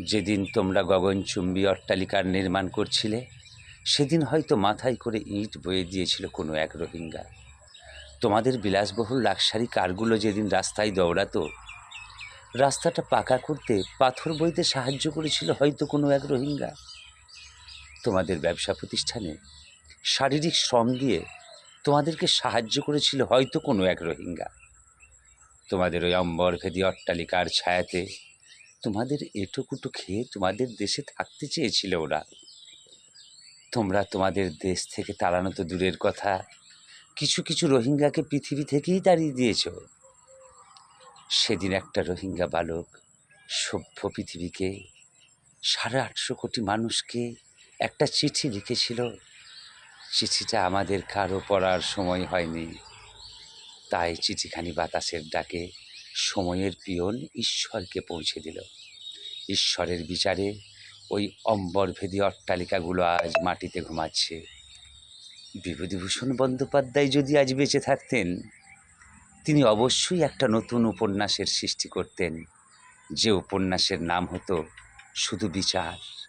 যেদিন তোমরা গগনচুম্বী অট্টালিকার নির্মাণ করছিলে, সেদিন হয়তো মাথায় করে ইট বয়ে দিয়েছিল কোনো এক রোহিঙ্গা। তোমাদের বিলাসবহুল লাক্সারি কারগুলো যেদিন রাস্তায় দৌড়াতো, রাস্তাটা পাকা করতে পাথর বইতে সাহায্য করেছিল হয়তো কোনো এক রোহিঙ্গা। তোমাদের ব্যবসা প্রতিষ্ঠানে শারীরিক শ্রম দিয়ে তোমাদেরকে সাহায্য করেছিল হয়তো কোনো এক রোহিঙ্গা। তোমাদের ওই অম্বরভেদী অট্টালিকার ছায়াতে তোমাদের এঁটোকুটো খেয়ে তোমাদের দেশে থাকতে চেয়েছিল ওরা। তোমরা তোমাদের দেশ থেকে তাড়ানো তো দূরের কথা, কিছু কিছু রোহিঙ্গাকে পৃথিবী থেকেই তাড়িয়ে দিয়েছ। সেদিন একটা রোহিঙ্গা বালক সভ্য পৃথিবীকে, 850 কোটি মানুষকে একটা চিঠি লিখেছিল। চিঠিটা আমাদের কারো পড়ার সময় হয়নি, তাই চিঠিখানি বাতাসের ডাকে সময়ের পিয়ন ঈশ্বরকে পৌঁছে দিল। ঈশ্বরের বিচারে ওই অম্বরভেদী অট্টালিকাগুলো আজ মাটিতে ঘুমাচ্ছে। বিভূতিভূষণ বন্দ্যোপাধ্যায় যদি আজ বেঁচে থাকতেন, তিনি অবশ্যই একটা নতুন উপন্যাসের সৃষ্টি করতেন, যে উপন্যাসের নাম হতো শুধু বিচার।